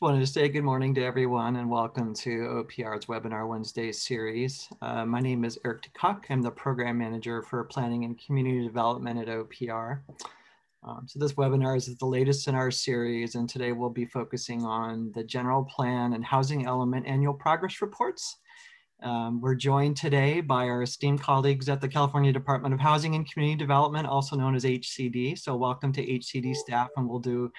Just wanted to say good morning to everyone and welcome to OPR's Webinar Wednesday series. My name is Eric DeCock. I'm the Program Manager for Planning and Community Development at OPR. So this webinar is the latest in our series, and today we'll be focusing on the General Plan and Housing Element Annual Progress Reports. We're joined today by our esteemed colleagues at the California Department of Housing and Community Development, also known as HCD. So welcome to HCD staff, and we'll do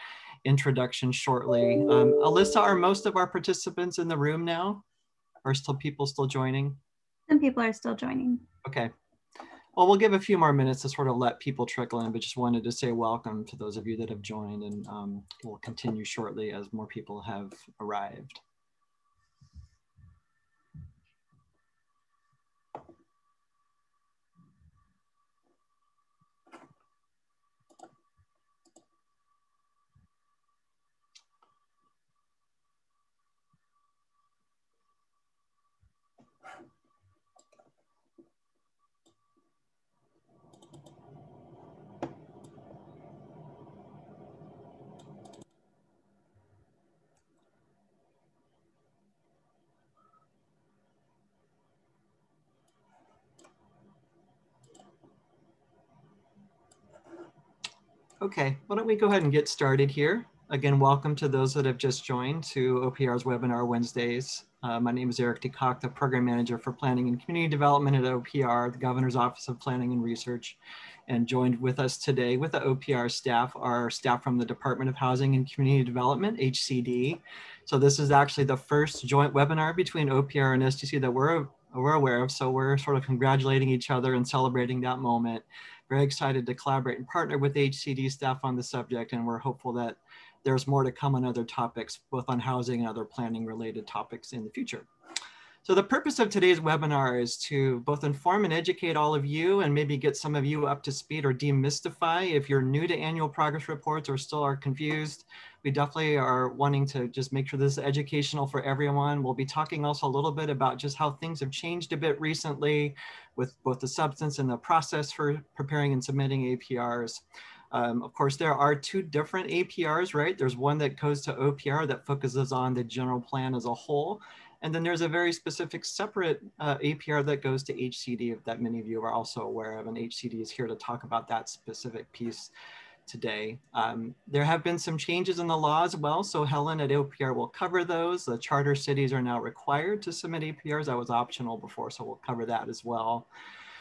introduction shortly. Alyssa, are most of our participants in the room now? Are people still joining? Some people are still joining. Okay. Well, we'll give a few more minutes to sort of let people trickle in, but just wanted to say welcome to those of you that have joined, and we'll continue shortly as more people have arrived. Okay, why don't we go ahead and get started here. Again, welcome to those that have just joined to OPR's Webinar Wednesdays. My name is Eric DeCock, the Program Manager for Planning and Community Development at OPR, the Governor's Office of Planning and Research. And joined with us today with the OPR staff are staff from the Department of Housing and Community Development, HCD. So this is actually the first joint webinar between OPR and SDC that we're aware of. So we're sort of congratulating each other and celebrating that moment. Very excited to collaborate and partner with HCD staff on the subject, and we're hopeful that there's more to come on other topics, both on housing and other planning related topics in the future. So the purpose of today's webinar is to both inform and educate all of you, and maybe get some of you up to speed or demystify if you're new to annual progress reports or still are confused. We definitely are wanting to just make sure this is educational for everyone. We'll be talking also a little bit about just how things have changed a bit recently with both the substance and the process for preparing and submitting APRs. Of course, there are two different APRs, right? There's one that goes to OPR that focuses on the general plan as a whole. And then there's a very specific separate APR that goes to HCD that many of you are also aware of, and HCD is here to talk about that specific piece today. There have been some changes in the law as well. So Helen at OPR will cover those. The charter cities are now required to submit APRs. That was optional before, so we'll cover that as well.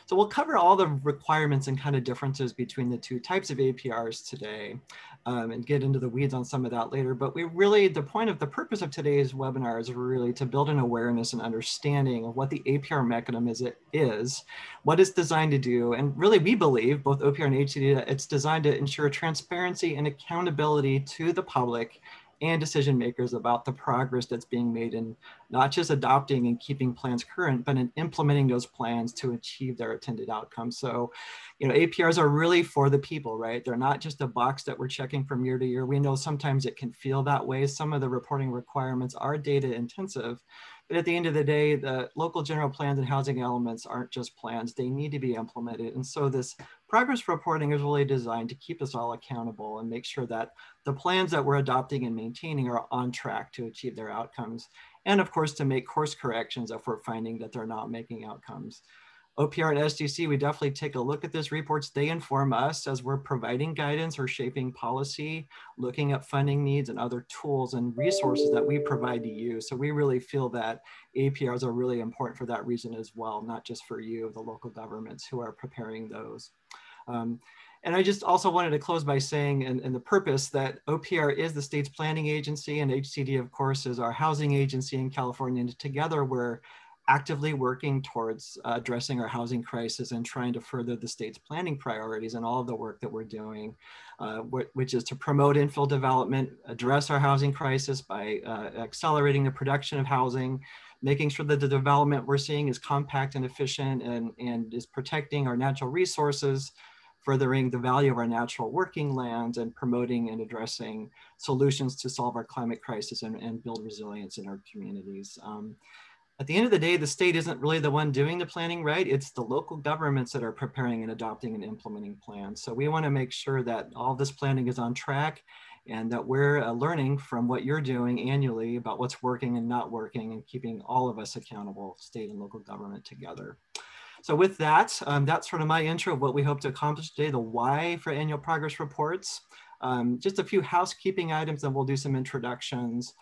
So we'll cover all the requirements and kind of differences between the two types of APRs today, and get into the weeds on some of that later. But the purpose of today's webinar is really to build an awareness and understanding of what the APR mechanism is, what it's designed to do. And really, we believe, both OPR and HCD, that it's designed to ensure transparency and accountability to the public and decision makers about the progress that's being made in not just adopting and keeping plans current, but in implementing those plans to achieve their intended outcomes. So, APRs are really for the people, right? They're not just a box that we're checking from year to year. We know sometimes it can feel that way. Some of the reporting requirements are data intensive, but at the end of the day, the local general plans and housing elements aren't just plans, they need to be implemented. And so this progress reporting is really designed to keep us all accountable and make sure that the plans that we're adopting and maintaining are on track to achieve their outcomes. And of course, to make course corrections if we're finding that they're not making outcomes. OPR and SDC, we definitely take a look at these reports. They inform us as we're providing guidance or shaping policy, looking at funding needs and other tools and resources that we provide to you. So we really feel that APRs are really important for that reason as well, not just for you, the local governments who are preparing those. And I just also wanted to close by saying, and the purpose, that OPR is the state's planning agency, and HCD, of course, is our housing agency in California. And together, we're actively working towards addressing our housing crisis and trying to further the state's planning priorities and all of the work that we're doing, which is to promote infill development, address our housing crisis by accelerating the production of housing, making sure that the development we're seeing is compact and efficient and is protecting our natural resources, furthering the value of our natural working lands, and promoting and addressing solutions to solve our climate crisis and build resilience in our communities. At the end of the day, the state isn't really the one doing the planning, right? It's the local governments that are preparing and adopting and implementing plans. So we want to make sure that all this planning is on track and that we're learning from what you're doing annually about what's working and not working, and keeping all of us accountable, state and local government together. So with that, that's sort of my intro of what we hope to accomplish today, the why for annual progress reports. Just a few housekeeping items, and we'll do some introductions.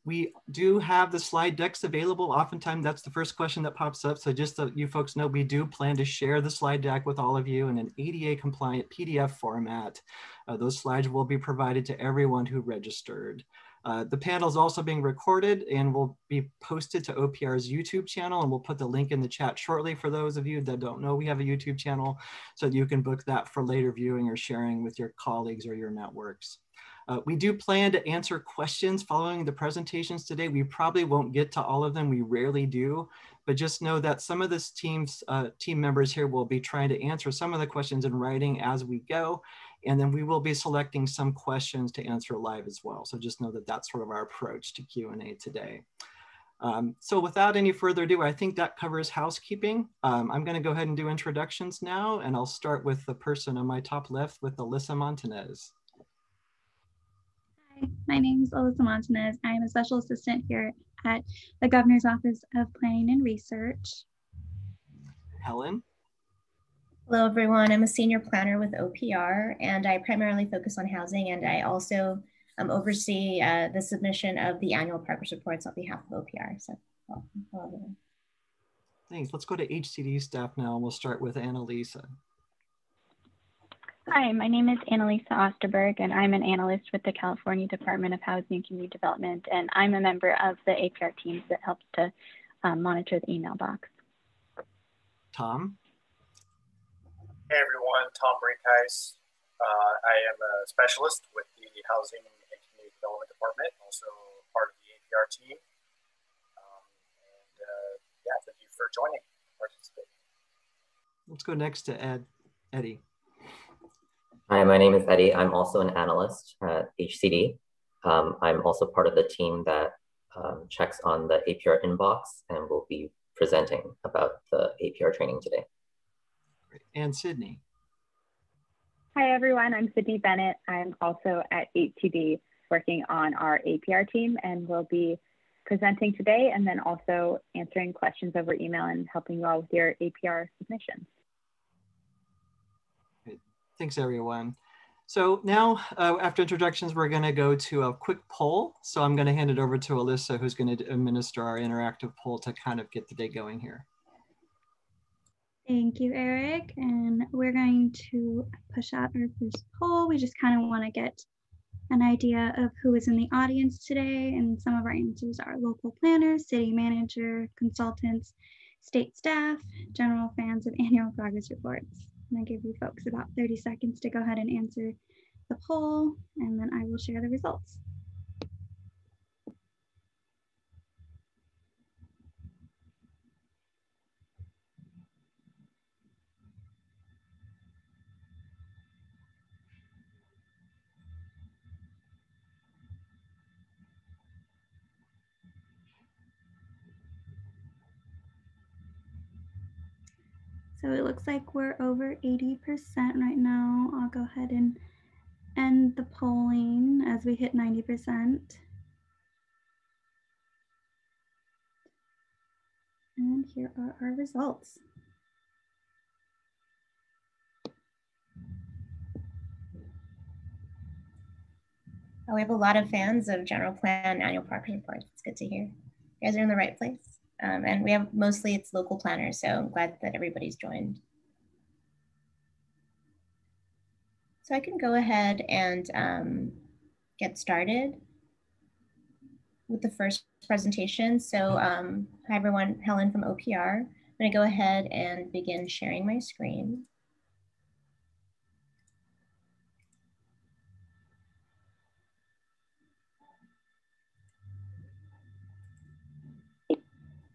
We do have the slide decks available. Oftentimes that's the first question that pops up. So just so you folks know, we do plan to share the slide deck with all of you in an ADA compliant PDF format. Those slides will be provided to everyone who registered. The panel is also being recorded and will be posted to OPR's YouTube channel, and we'll put the link in the chat shortly for those of you that don't know we have a YouTube channel, so that you can book that for later viewing or sharing with your colleagues or your networks. We do plan to answer questions following the presentations today. We probably won't get to all of them, we rarely do, but just know that some of this team members here will be trying to answer some of the questions in writing as we go. And then we will be selecting some questions to answer live as well. So just know that that's sort of our approach to Q&A today. So without any further ado, I think that covers housekeeping. I'm going to go ahead and do introductions now, and I'll start with the person on my top left with Alyssa Montanez. Hi, my name is Alyssa Montanez. I am a special assistant here at the Governor's Office of Planning and Research. Helen. Hello, everyone. I'm a senior planner with OPR, and I primarily focus on housing, and I also oversee the submission of the annual progress reports on behalf of OPR. So, hello, everyone. Thanks. Let's go to HCD staff now, and we'll start with Annalisa. Hi, my name is Annalisa Osterberg, and I'm an analyst with the California Department of Housing and Community Development, and I'm a member of the APR teams that helps to monitor the email box. Tom. Hey everyone, Tom Brinkhuis. I am a specialist with the Housing and Community Development Department, also part of the APR team. Yeah, thank you for joining, participating. Let's go next to Eddie. Hi, my name is Eddie. I'm also an analyst at HCD. I'm also part of the team that checks on the APR inbox, and will be presenting about the APR training today. And Sydney. Hi, everyone. I'm Sydney Bennett. I'm also at HCD working on our APR team, and will be presenting today, and then also answering questions over email and helping you all with your APR submissions. Great. Thanks, everyone. So now, after introductions, we're going to go to a quick poll. So I'm going to hand it over to Alyssa, who's going to administer our interactive poll to kind of get the day going here. Thank you, Eric. And we're going to push out our first poll. We just kind of want to get an idea of who is in the audience today. And some of our answers are local planners, city manager, consultants, state staff, general fans of annual progress reports. I'm going to give you folks about 30 seconds to go ahead and answer the poll, and then I will share the results. So it looks like we're over 80% right now. I'll go ahead and end the polling as we hit 90%. And here are our results. We have a lot of fans of general plan annual progress reports. It's good to hear. You guys are in the right place. And we have mostly it's local planners, so I'm glad that everybody's joined. So I can go ahead and get started with the first presentation. So hi everyone, Helen from OPR. I'm gonna go ahead and begin sharing my screen.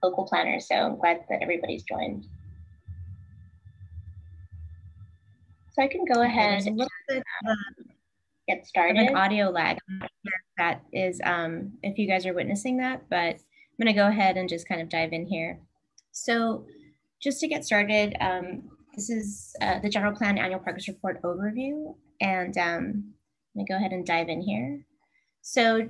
Local planners, so I'm glad that everybody's joined. So I can go ahead and get started. An audio lag. I'm not sure if that is, if you guys are witnessing that, but I'm gonna go ahead and just kind of dive in here. So just to get started, this is the General Plan Annual Progress Report overview. And I'm me go ahead and dive in here. So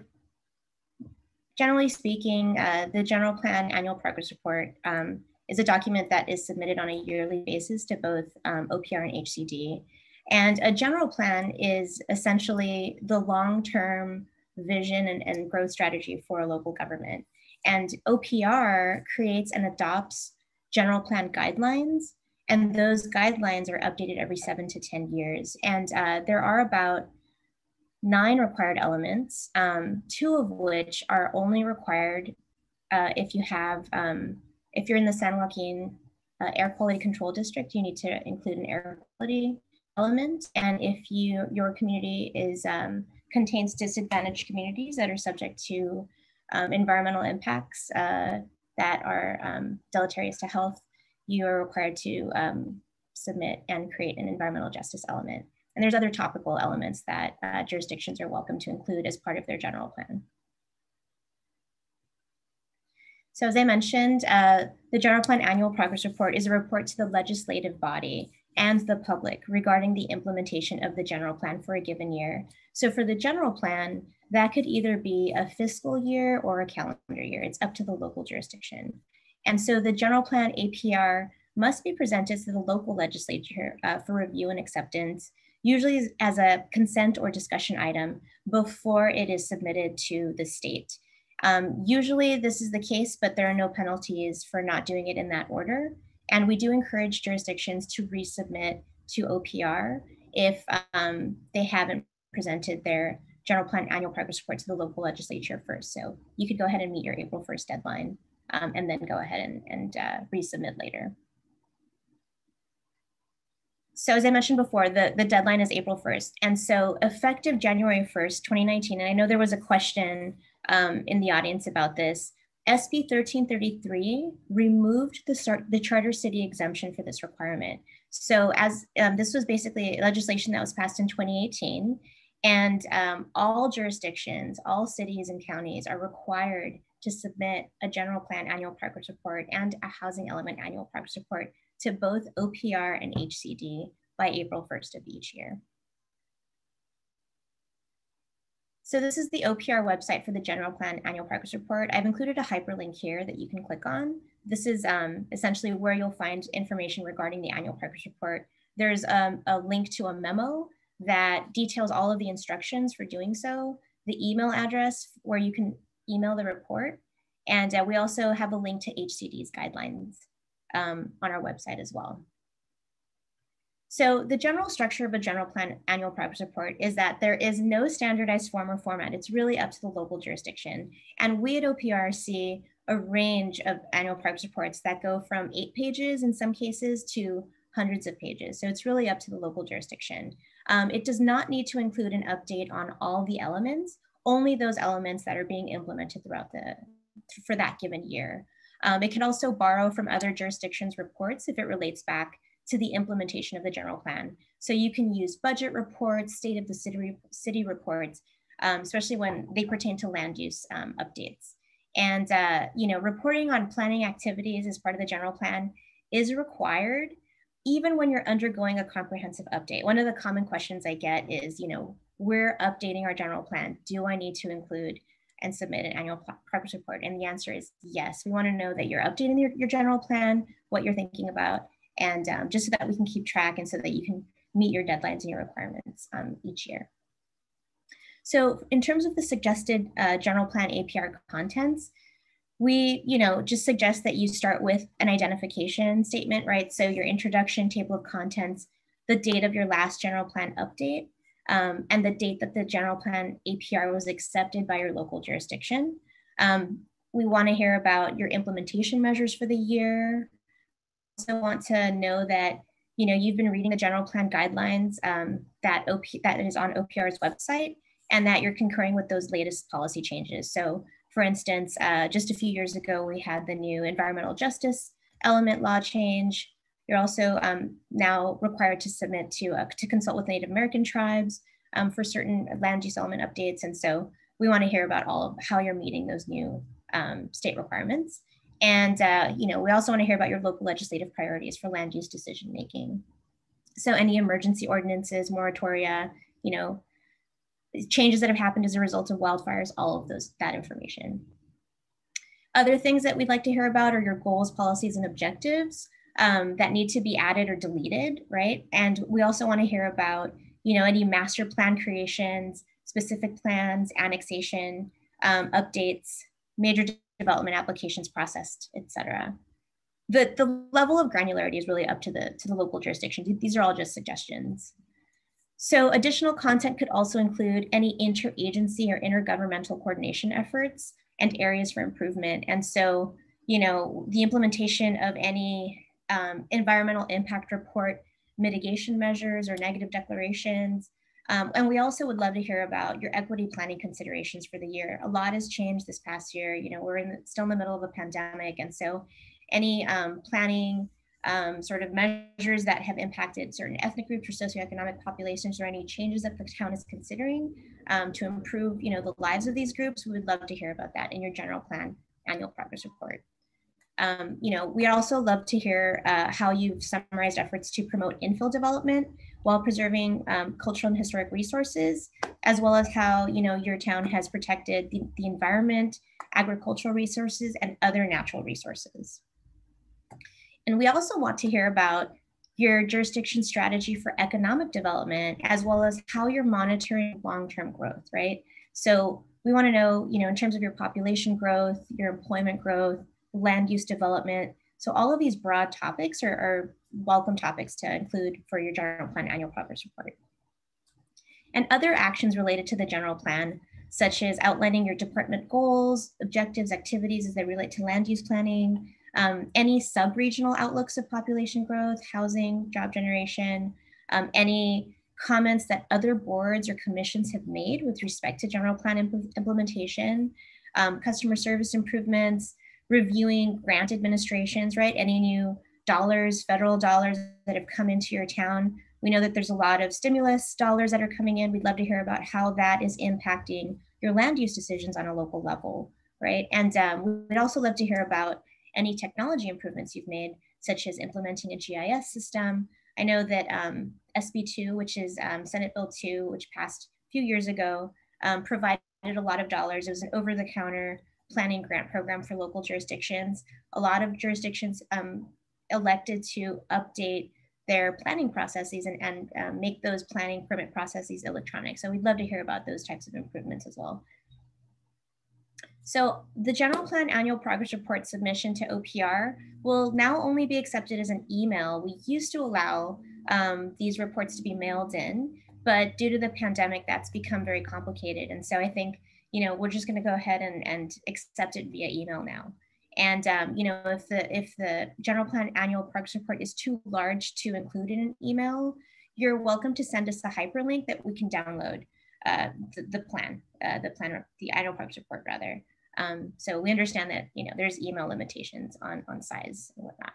generally speaking, the General Plan Annual Progress Report is a document that is submitted on a yearly basis to both OPR and HCD. And a general plan is essentially the long-term vision and growth strategy for a local government. And OPR creates and adopts general plan guidelines, and those guidelines are updated every 7 to 10 years. And there are about 9 required elements, 2 of which are only required if you have, if you're in the San Joaquin Air Quality Control District, you need to include an air quality element. And if your community is contains disadvantaged communities that are subject to environmental impacts that are deleterious to health, you are required to submit and create an environmental justice element. And there's other topical elements that jurisdictions are welcome to include as part of their general plan. So as I mentioned, the General Plan Annual Progress Report is a report to the legislative body and the public regarding the implementation of the general plan for a given year. So for the general plan, that could either be a fiscal year or a calendar year. It's up to the local jurisdiction. And so the general plan APR must be presented to the local legislature for review and acceptance, usually as a consent or discussion item before it is submitted to the state. Usually this is the case, but there are no penalties for not doing it in that order. And we do encourage jurisdictions to resubmit to OPR if they haven't presented their general plan annual progress report to the local legislature first. So you could go ahead and meet your April 1st deadline and then go ahead and resubmit later. So as I mentioned before, the deadline is April 1st. And so effective January 1st, 2019, and I know there was a question in the audience about this, SB 1333 removed the charter city exemption for this requirement. So as this was basically legislation that was passed in 2018, and all jurisdictions, all cities and counties are required to submit a general plan annual progress report and a housing element annual progress report to both OPR and HCD by April 1st of each year. So this is the OPR website for the General Plan Annual Progress Report. I've included a hyperlink here that you can click on. This is essentially where you'll find information regarding the Annual Progress Report. There's a link to a memo that details all of the instructions for doing so, the email address where you can email the report, and we also have a link to HCD's guidelines on our website as well. So the general structure of a general plan annual progress report is that there is no standardized form or format. It's really up to the local jurisdiction. And we at OPR see a range of annual progress reports that go from 8 pages in some cases to hundreds of pages. So it's really up to the local jurisdiction. It does not need to include an update on all the elements, only those elements that are being implemented for that given year. It can also borrow from other jurisdictions' reports if it relates back to the implementation of the general plan. So you can use budget reports, state of the city reports, especially when they pertain to land use updates. And reporting on planning activities as part of the general plan is required even when you're undergoing a comprehensive update. One of the common questions I get is, we're updating our general plan. Do I need to include and submit an annual progress report? And the answer is yes. We want to know that you're updating your general plan, what you're thinking about, and just so that we can keep track and so that you can meet your deadlines and your requirements each year. So in terms of the suggested general plan APR contents, we just suggest that you start with an identification statement, right? So your introduction, table of contents, the date of your last general plan update, and the date that the general plan APR was accepted by your local jurisdiction. We want to hear about your implementation measures for the year. Also want to know that you've been reading the general plan guidelines that is on OPR's website, and that you're concurring with those latest policy changes. So for instance, just a few years ago, we had the new environmental justice element law change. You're also now required to submit to consult with Native American tribes for certain land use element updates. And so we want to hear about all of how you're meeting those new state requirements. And we also want to hear about your local legislative priorities for land use decision making. So any emergency ordinances, moratoria, changes that have happened as a result of wildfires, all of that information. Other things that we'd like to hear about are your goals, policies, and objectives that need to be added or deleted, right? And we also want to hear about, any master plan creations, specific plans, annexation, updates, major development applications processed, et cetera. The level of granularity is really up to the local jurisdiction. These are all just suggestions. So additional content could also include any interagency or intergovernmental coordination efforts and areas for improvement. And so, the implementation of any environmental impact report mitigation measures or negative declarations. And we also would love to hear about your equity planning considerations for the year. A lot has changed this past year. We're still in the middle of a pandemic. And so any planning sort of measures that have impacted certain ethnic groups or socioeconomic populations, or any changes that the town is considering to improve, the lives of these groups, we would love to hear about that in your general plan annual progress report. We also love to hear how you've summarized efforts to promote infill development while preserving cultural and historic resources, as well as how, your town has protected the environment, agricultural resources, and other natural resources. And we also want to hear about your jurisdiction strategy for economic development, as well as how you're monitoring long-term growth, right? So we want to know, in terms of your population growth, your employment growth, land use development. So all of these broad topics are welcome topics to include for your general plan annual progress report. And other actions related to the general plan, such as outlining your department goals, objectives, activities as they relate to land use planning, any sub-regional outlooks of population growth, housing, job generation, any comments that other boards or commissions have made with respect to general plan implementation, customer service improvements, reviewing grant administrations, right? Any new dollars, federal dollars that have come into your town. We know that there's a lot of stimulus dollars that are coming in. We'd love to hear about how that is impacting your land use decisions on a local level, right? And we'd also love to hear about any technology improvements you've made, such as implementing a GIS system. I know that SB2, which is Senate Bill 2, which passed a few years ago, provided a lot of dollars. It was an over-the-counter planning grant program for local jurisdictions. A lot of jurisdictions elected to update their planning processes and make those planning permit processes electronic. So we'd love to hear about those types of improvements as well. So the general plan annual progress report submission to OPR will now only be accepted as an email. We used to allow these reports to be mailed in, but due to the pandemic, that's become very complicated. And so I think, we're just going to go ahead and accept it via email now. And if the general plan annual progress report is too large to include in an email, you're welcome to send us the hyperlink that we can download the annual progress report rather. So we understand that there's email limitations on size and whatnot.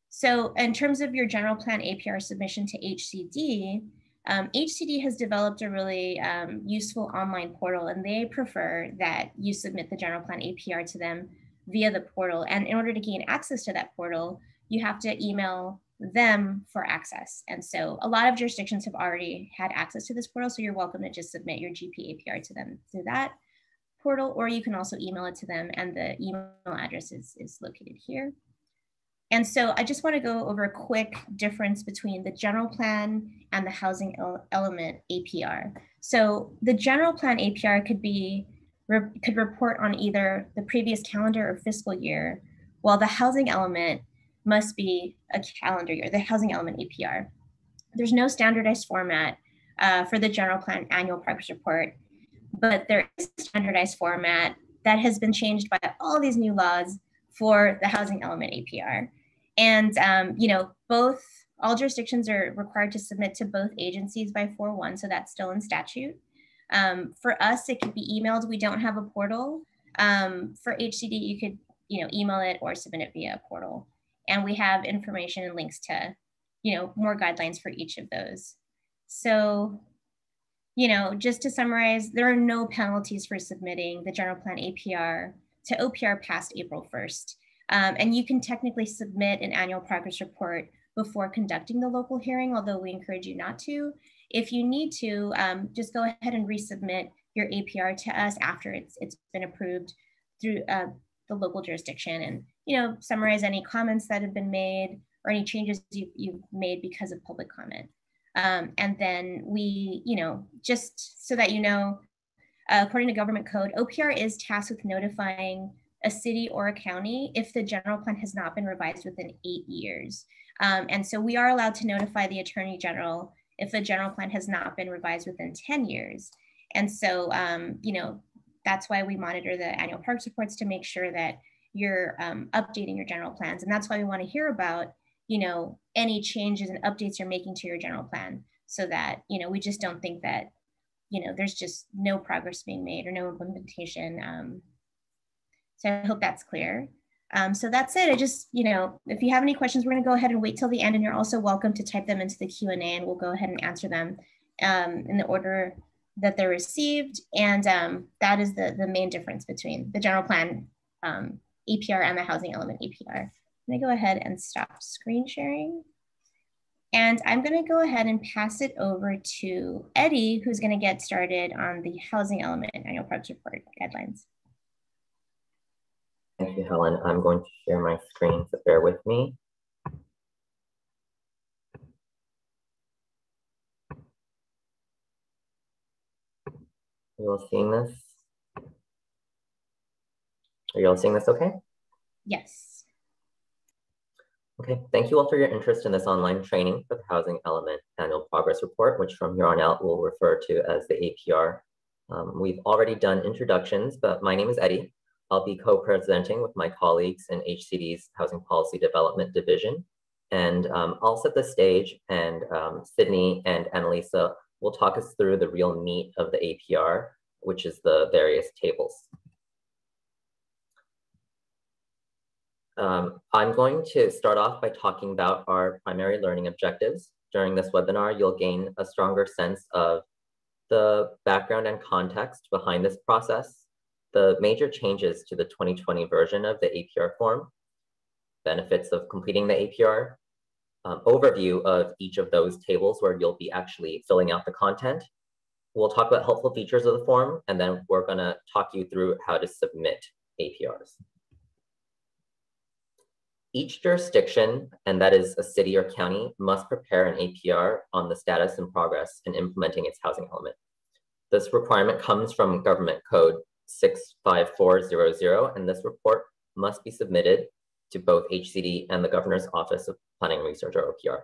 So in terms of your general plan APR submission to HCD, HCD has developed a really useful online portal, and they prefer that you submit the general plan APR to them via the portal. And in order to gain access to that portal, you have to email them for access. And so a lot of jurisdictions have already had access to this portal, so you're welcome to just submit your GP APR to them through that portal, or you can also email it to them, and the email address is located here. And so I just want to go over a quick difference between the general plan and the housing element APR. So the general plan APR could report on either the previous calendar or fiscal year, while the housing element must be a calendar year, the housing element APR. There's no standardized format for the general plan annual progress report, but there is a standardized format that has been changed by all these new laws for the housing element APR. And, all jurisdictions are required to submit to both agencies by 4/1, so that's still in statute. For us, it could be emailed. We don't have a portal. For HCD, you could, email it or submit it via a portal. And we have information and links to, more guidelines for each of those. So, just to summarize, there are no penalties for submitting the general plan APR to OPR past April 1st. And you can technically submit an annual progress report before conducting the local hearing, although we encourage you not to. If you need to, just go ahead and resubmit your APR to us after it's been approved through the local jurisdiction, and summarize any comments that have been made or any changes you've made because of public comment. And then we, just so that according to government code, OPR is tasked with notifying a city or a county if the general plan has not been revised within 8 years. And so we are allowed to notify the Attorney General if the general plan has not been revised within 10 years. And so, that's why we monitor the annual parks reports to make sure that you're updating your general plans. And that's why we want to hear about, any changes and updates you're making to your general plan, so that, we just don't think that, there's just no progress being made or no implementation. So I hope that's clear. So that's it. I just, if you have any questions, we're going to go ahead and wait till the end, and you're also welcome to type them into the Q&A, and we'll go ahead and answer them in the order that they're received. And that is the main difference between the general plan APR and the housing element APR. I'm going to go ahead and stop screen sharing. And I'm going to go ahead and pass it over to Eddie, who's going to get started on the housing element annual parks report guidelines. Thank you, Helen. I'm going to share my screen, so bear with me. You all seeing this? Are you all seeing this okay? Yes. Okay, thank you all for your interest in this online training for the Housing Element Annual Progress Report, which from here on out we'll refer to as the APR. We've already done introductions, but my name is Eddie. I'll be co-presenting with my colleagues in HCD's Housing Policy Development Division. And I'll set the stage, and Sydney and Annalisa will talk us through the real meat of the APR, which is the various tables. I'm going to start off by talking about our primary learning objectives. During this webinar, you'll gain a stronger sense of the background and context behind this process, the major changes to the 2020 version of the APR form, benefits of completing the APR, overview of each of those tables where you'll be actually filling out the content. We'll talk about helpful features of the form, and then we're gonna talk you through how to submit APRs. Each jurisdiction, and that is a city or county, must prepare an APR on the status and progress in implementing its housing element. This requirement comes from Government Code 65400, and this report must be submitted to both HCD and the Governor's Office of Planning and Research, or OPR.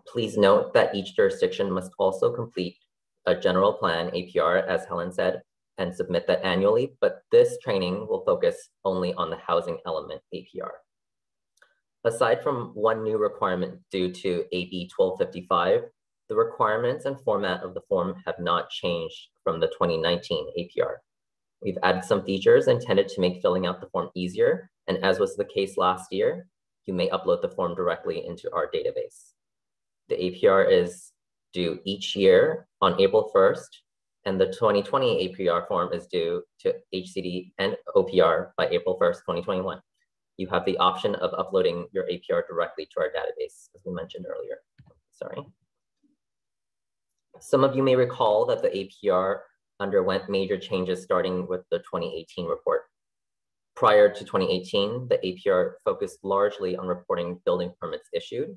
Please note that each jurisdiction must also complete a general plan APR, as Helen said, and submit that annually, but this training will focus only on the housing element APR. Aside from one new requirement due to AB 1255, the requirements and format of the form have not changed from the 2019 APR. We've added some features intended to make filling out the form easier, and as was the case last year, you may upload the form directly into our database. The APR is due each year on April 1st, and the 2020 APR form is due to HCD and OPR by April 1st, 2021. You have the option of uploading your APR directly to our database, as we mentioned earlier. Sorry. Some of you may recall that the APR underwent major changes starting with the 2018 report. Prior to 2018, the APR focused largely on reporting building permits issued.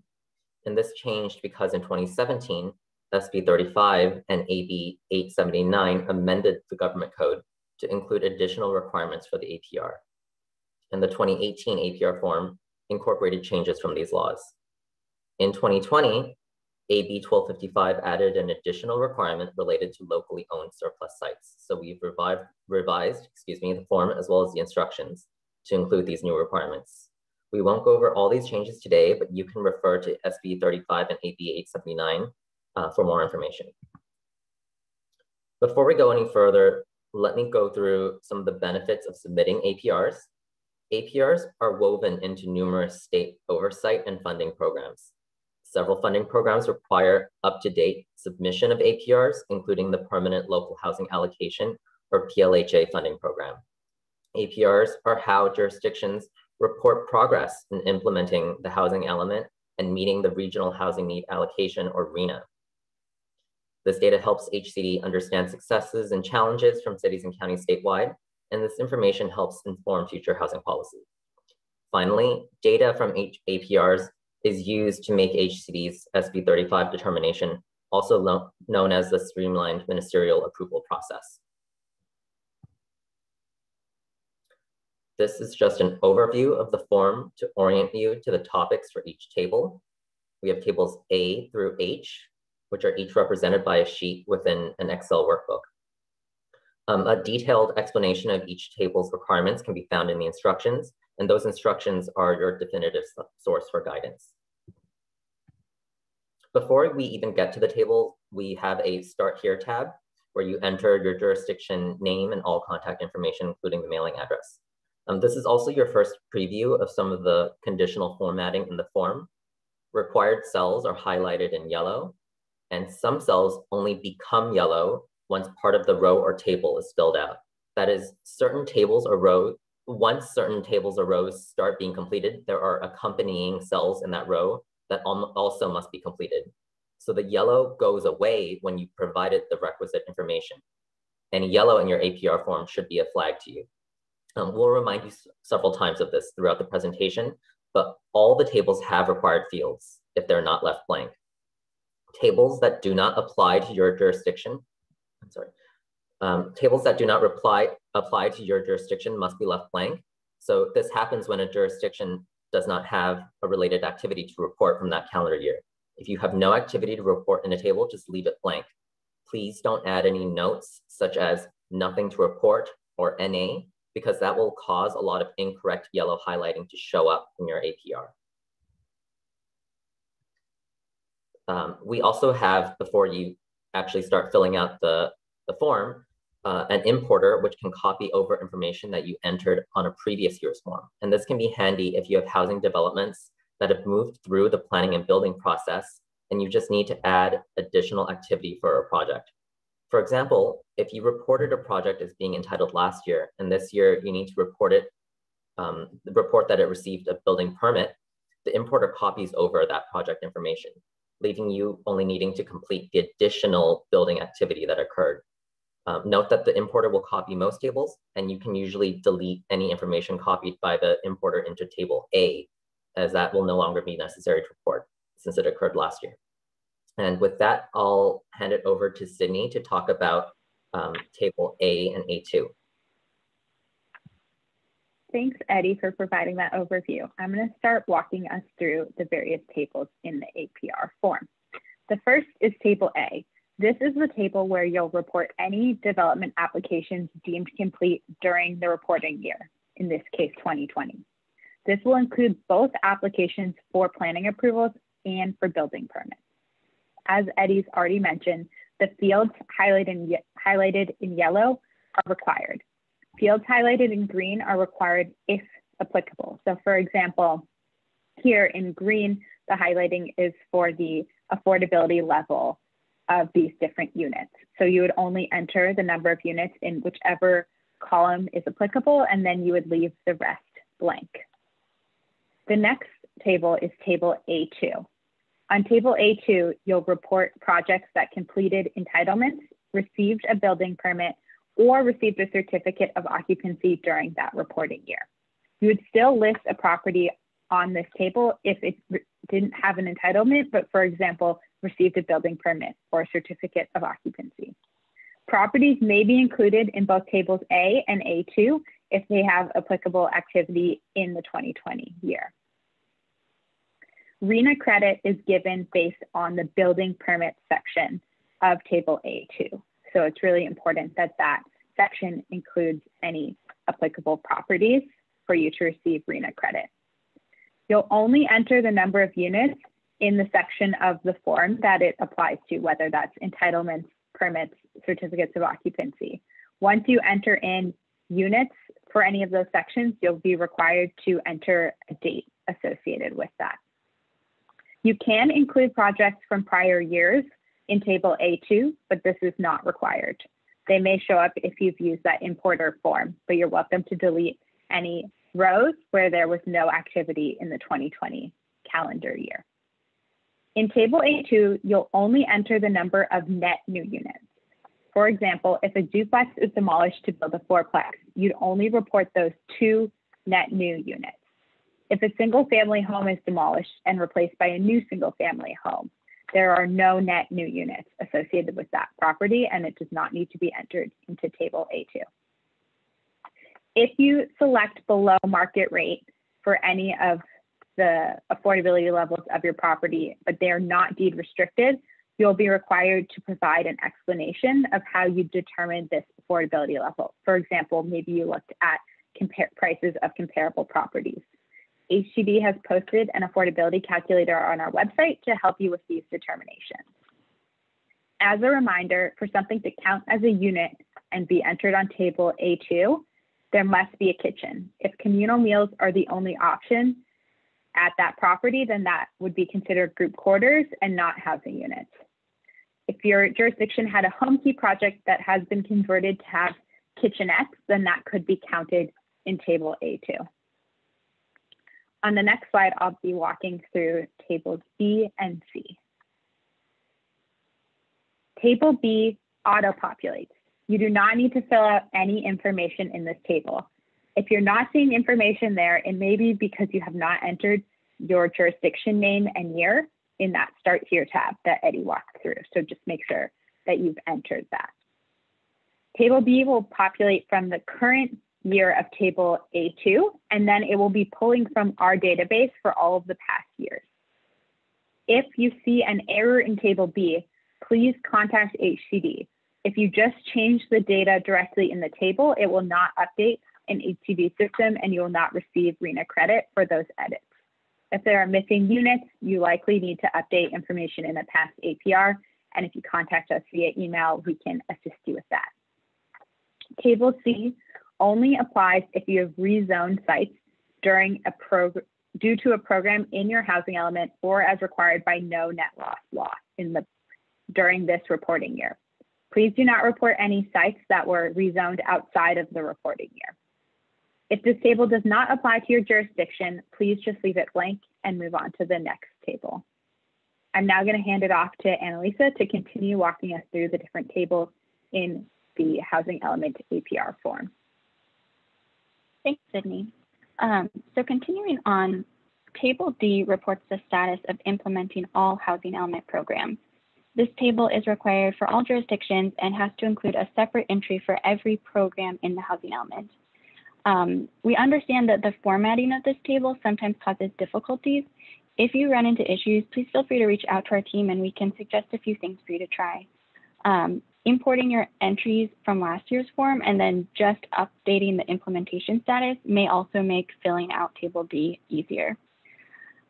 And this changed because in 2017, SB 35 and AB 879 amended the government code to include additional requirements for the APR. And the 2018 APR form incorporated changes from these laws. In 2020, AB 1255 added an additional requirement related to locally owned surplus sites. So we've revised the form as well as the instructions to include these new requirements. We won't go over all these changes today, but you can refer to SB 35 and AB 879 for more information. Before we go any further, let me go through some of the benefits of submitting APRs. APRs are woven into numerous state oversight and funding programs. Several funding programs require up-to-date submission of APRs, including the Permanent Local Housing Allocation, or PLHA funding program. APRs are how jurisdictions report progress in implementing the housing element and meeting the Regional Housing Need Allocation, or RHNA. This data helps HCD understand successes and challenges from cities and counties statewide, and this information helps inform future housing policy. Finally, data from APRs is used to make HCD's SB 35 determination, also known as the streamlined ministerial approval process. This is just an overview of the form to orient you to the topics for each table. We have tables A through H, which are each represented by a sheet within an Excel workbook. A detailed explanation of each table's requirements can be found in the instructions, and those instructions are your definitive source for guidance. Before we even get to the table, we have a Start Here tab where you enter your jurisdiction name and all contact information, including the mailing address. This is also your first preview of some of the conditional formatting in the form. Required cells are highlighted in yellow, and some cells only become yellow once part of the row or table is filled out. That is, certain tables or rows, once certain tables or rows start being completed, there are accompanying cells in that row that also must be completed. So the yellow goes away when you provided the requisite information. Any yellow in your APR form should be a flag to you. We'll remind you several times of this throughout the presentation, but all the tables have required fields if they're not left blank. Tables that do not apply to your jurisdiction, tables that do not apply to your jurisdiction must be left blank. So this happens when a jurisdiction does not have a related activity to report from that calendar year. If you have no activity to report in a table, just leave it blank. Please don't add any notes such as nothing to report or NA, because that will cause a lot of incorrect yellow highlighting to show up in your APR. We also have, before you actually start filling out the form, an importer which can copy over information that you entered on a previous year's form. And this can be handy if you have housing developments that have moved through the planning and building process, and you just need to add additional activity for a project. For example, if you reported a project as being entitled last year, and this year you need to report that it received a building permit, the importer copies over that project information, leaving you only needing to complete the additional building activity that occurred. Note that the importer will copy most tables, and you can usually delete any information copied by the importer into table A, as that will no longer be necessary to report since it occurred last year. And with that, I'll hand it over to Sydney to talk about table A and A2. Thanks, Eddie, for providing that overview. I'm going to start walking us through the various tables in the APR form. The first is table A. This is the table where you'll report any development applications deemed complete during the reporting year, in this case, 2020. This will include both applications for planning approvals and for building permits. As Eddie's already mentioned, the fields highlighted in yellow are required. Fields highlighted in green are required if applicable. So for example, here in green, the highlighting is for the affordability level of these different units. So you would only enter the number of units in whichever column is applicable, and then you would leave the rest blank. The next table is table A2. On table A2, you'll report projects that completed entitlements, received a building permit, or received a certificate of occupancy during that reporting year. You would still list a property on this table if it didn't have an entitlement, but for example, received a building permit or a certificate of occupancy. Properties may be included in both tables A and A2 if they have applicable activity in the 2020 year. RHNA credit is given based on the building permit section of table A2. So it's really important that that section includes any applicable properties for you to receive RHNA credit. You'll only enter the number of units in the section of the form that it applies to, whether that's entitlements, permits, certificates of occupancy. Once you enter in units for any of those sections, you'll be required to enter a date associated with that. You can include projects from prior years in table A2, but this is not required. They may show up if you've used that importer form, but you're welcome to delete any rows where there was no activity in the 2020 calendar year. In Table A2, you'll only enter the number of net new units. For example, if a duplex is demolished to build a fourplex, you'd only report those 2 net new units. If a single family home is demolished and replaced by a new single family home, there are no net new units associated with that property, and it does not need to be entered into Table A2. If you select below market rate for any of the affordability levels of your property, but they are not deed restricted, you'll be required to provide an explanation of how you determined this affordability level. For example, maybe you looked at prices of comparable properties. HCD has posted an affordability calculator on our website to help you with these determinations. As a reminder, for something to count as a unit and be entered on Table A2, there must be a kitchen. If communal meals are the only option at that property, then that would be considered group quarters and not housing units. If your jurisdiction had a home key project that has been converted to have kitchenettes, then that could be counted in Table A2. On the next slide, I'll be walking through Tables B and C. Table B auto-populates. You do not need to fill out any information in this table. If you're not seeing information there, it may be because you have not entered your jurisdiction name and year in that Start Here tab that Eddie walked through. So just make sure that you've entered that. Table B will populate from the current year of Table A2, and then it will be pulling from our database for all of the past years. If you see an error in Table B, please contact HCD. If you just change the data directly in the table, it will not update an HCD system and you will not receive RENA credit for those edits. If there are missing units, you likely need to update information in a past APR, and if you contact us via email, we can assist you with that. Table C only applies if you have rezoned sites due to a program in your housing element or as required by no net loss law during this reporting year. Please do not report any sites that were rezoned outside of the reporting year. If this table does not apply to your jurisdiction, please just leave it blank and move on to the next table. I'm now going to hand it off to Annalisa to continue walking us through the different tables in the housing element APR form. Thanks, Sydney. So continuing on, Table D reports the status of implementing all housing element programs. This table is required for all jurisdictions and has to include a separate entry for every program in the housing element. We understand that the formatting of this table sometimes causes difficulties. If you run into issues, please feel free to reach out to our team and we can suggest a few things for you to try. Importing your entries from last year's form and then just updating the implementation status may also make filling out Table D easier.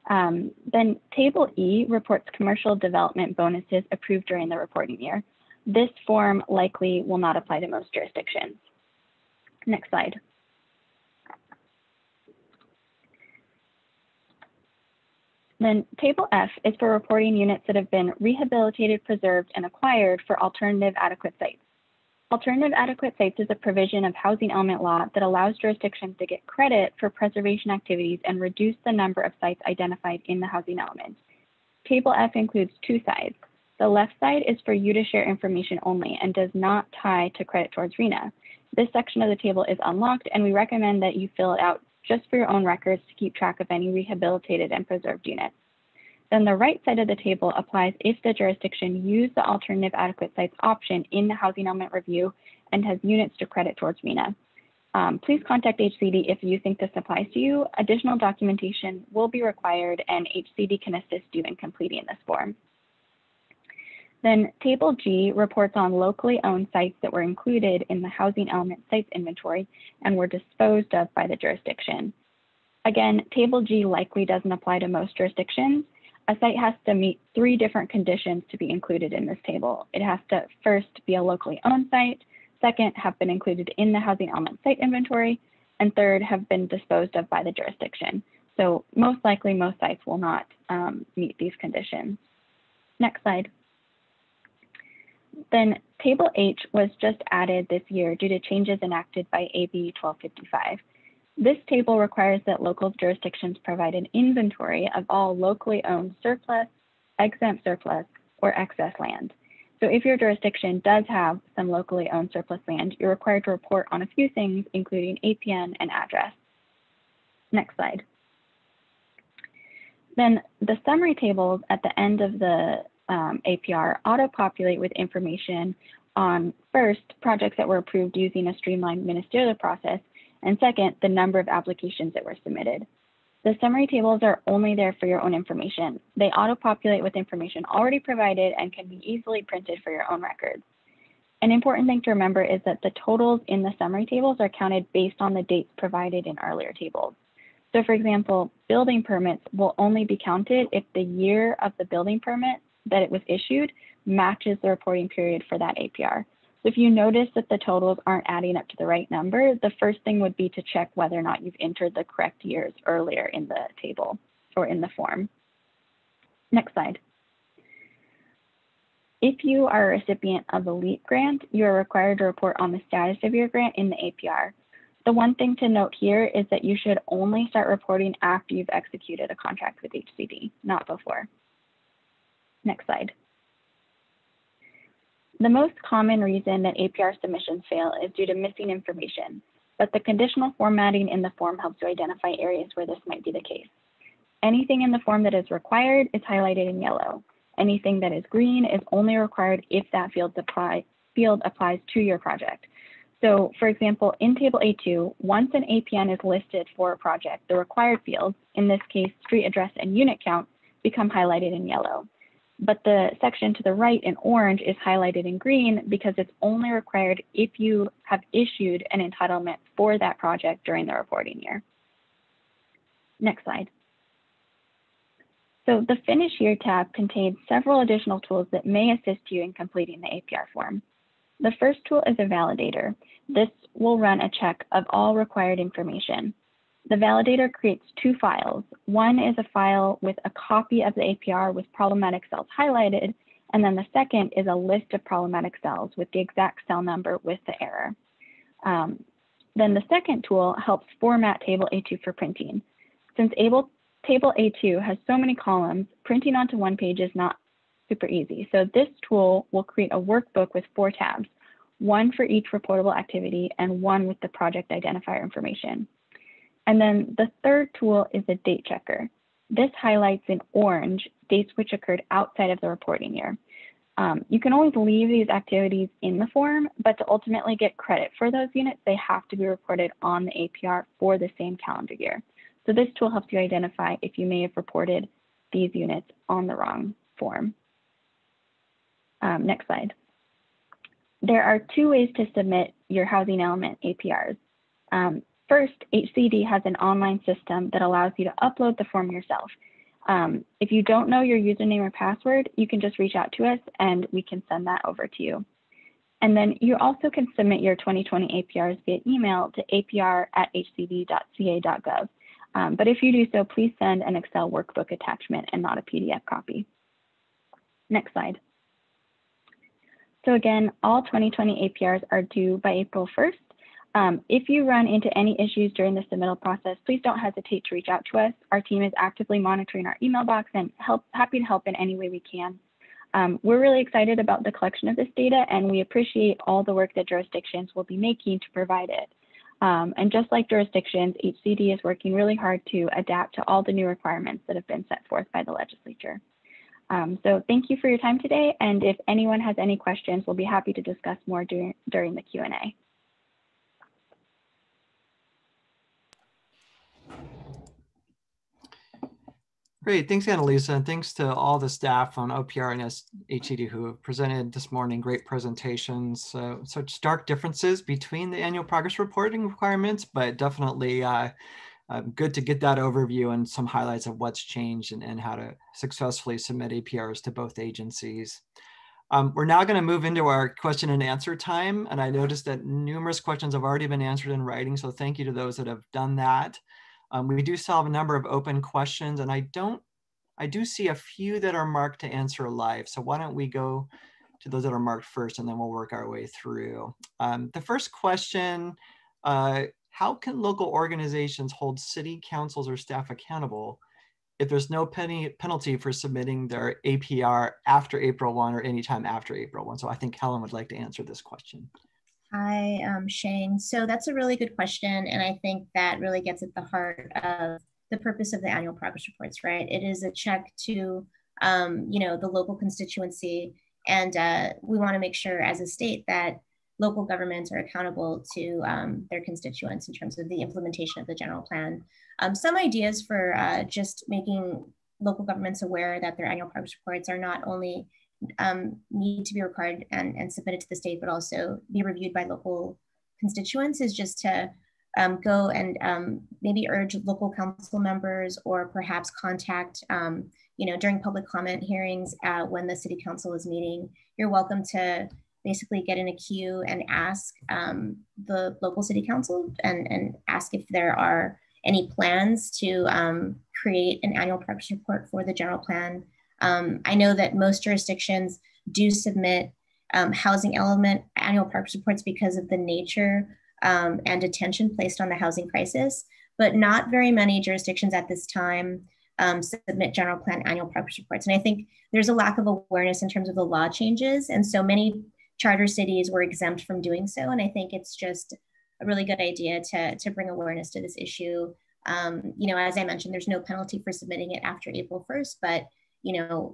Then Table E reports commercial development bonuses approved during the reporting year. This form likely will not apply to most jurisdictions. Next slide. Then Table F is for reporting units that have been rehabilitated, preserved, and acquired for alternative adequate sites. Alternative adequate sites is a provision of housing element law that allows jurisdictions to get credit for preservation activities and reduce the number of sites identified in the housing element. Table F includes 2 sides. The left side is for you to share information only and does not tie to credit towards RENA. This section of the table is unlocked and we recommend that you fill it out just for your own records to keep track of any rehabilitated and preserved units. Then the right side of the table applies if the jurisdiction used the alternative adequate sites option in the housing element review and has units to credit towards RENA. Please contact HCD if you think this applies to you. Additional documentation will be required and HCD can assist you in completing this form. Then Table G reports on locally owned sites that were included in the housing element sites inventory and were disposed of by the jurisdiction. Again, Table G likely doesn't apply to most jurisdictions. A site has to meet 3 different conditions to be included in this table. It has to first be a locally owned site, second, have been included in the housing element site inventory, and third, have been disposed of by the jurisdiction. So most likely, most sites will not meet these conditions. Next slide. Then Table H was just added this year due to changes enacted by AB 1255. This table requires that local jurisdictions provide an inventory of all locally owned surplus, exempt surplus or excess land. So if your jurisdiction does have some locally owned surplus land, you're required to report on a few things, including APN and address. Next slide. Then the summary tables at the end of the APR auto-populate with information on, first, projects that were approved using a streamlined ministerial process, and second, the number of applications that were submitted. The summary tables are only there for your own information. They auto-populate with information already provided and can be easily printed for your own records. An important thing to remember is that the totals in the summary tables are counted based on the dates provided in earlier tables. So for example, building permits will only be counted if the year of the building permit that it was issued matches the reporting period for that APR. So if you notice that the totals aren't adding up to the right number, the first thing would be to check whether or not you've entered the correct years earlier in the table or in the form. Next slide. If you are a recipient of a LEAP grant, you are required to report on the status of your grant in the APR. The one thing to note here is that you should only start reporting after you've executed a contract with HCD, not before. Next slide. The most common reason that APR submissions fail is due to missing information, but the conditional formatting in the form helps you identify areas where this might be the case. Anything in the form that is required is highlighted in yellow. Anything that is green is only required if that field applies to your project. So for example, in table A2, once an APN is listed for a project, the required fields, in this case, street address and unit count, become highlighted in yellow. But the section to the right in orange is highlighted in green because it's only required if you have issued an entitlement for that project during the reporting year. Next slide. So the Finish Here tab contains several additional tools that may assist you in completing the APR form. The first tool is a validator. This will run a check of all required information. The validator creates two files. One is a file with a copy of the APR with problematic cells highlighted, and then the second is a list of problematic cells with the exact cell number with the error. Then the second tool helps format table A2 for printing. Since table A2 has so many columns, printing onto one page is not super easy. So this tool will create a workbook with 4 tabs, one for each reportable activity and one with the project identifier information. And then the third tool is a date checker. This highlights in orange dates which occurred outside of the reporting year. You can always leave these activities in the form, but to ultimately get credit for those units, they have to be reported on the APR for the same calendar year. So this tool helps you identify if you may have reported these units on the wrong form. Next slide. There are 2 ways to submit your housing element APRs. First, HCD has an online system that allows you to upload the form yourself. If you don't know your username or password, you can just reach out to us and we can send that over to you. And then you also can submit your 2020 APRs via email to apr@hcd.ca.gov. But if you do so, please send an Excel workbook attachment and not a PDF copy. Next slide. So again, all 2020 APRs are due by April 1st. If you run into any issues during the submittal process, please don't hesitate to reach out to us. Our team is actively monitoring our email box and happy to help in any way we can. We're really excited about the collection of this data, and we appreciate all the work that jurisdictions will be making to provide it. And just like jurisdictions, HCD is working really hard to adapt to all the new requirements that have been set forth by the legislature. So thank you for your time today, and if anyone has any questions, we'll be happy to discuss more during the Q&A. Great, thanks Annalisa, and thanks to all the staff on OPR and HCD who have presented this morning, great presentations. Such stark differences between the annual progress reporting requirements, but definitely good to get that overview and some highlights of what's changed and how to successfully submit APRs to both agencies. We're now going to move into our question and answer time, and I noticed that numerous questions have already been answered in writing, so thank you to those that have done that. We do still have a number of open questions, and I do see a few that are marked to answer live. So why don't we go to those that are marked first, and then we'll work our way through. The first question, how can local organizations hold city councils or staff accountable if there's no penalty for submitting their APR after April 1 or anytime after April 1. So I think Helen would like to answer this question. Hi, Shane. So that's a really good question. And I think that really gets at the heart of the purpose of the annual progress reports, right? It is a check to, the local constituency. And we want to make sure as a state that local governments are accountable to their constituents in terms of the implementation of the general plan. Some ideas for just making local governments aware that their annual progress reports are not only need to be required and submitted to the state, but also be reviewed by local constituents, is just to go and maybe urge local council members, or perhaps contact, during public comment hearings when the city council is meeting. You're welcome to basically get in a queue and ask the local city council and ask if there are any plans to create an annual progress report for the general plan. I know that most jurisdictions do submit housing element annual progress reports because of the nature and attention placed on the housing crisis, but not very many jurisdictions at this time submit general plan annual progress reports. And I think there's a lack of awareness in terms of the law changes. And so many charter cities were exempt from doing so. And I think it's just a really good idea to bring awareness to this issue. As I mentioned, there's no penalty for submitting it after April 1st, but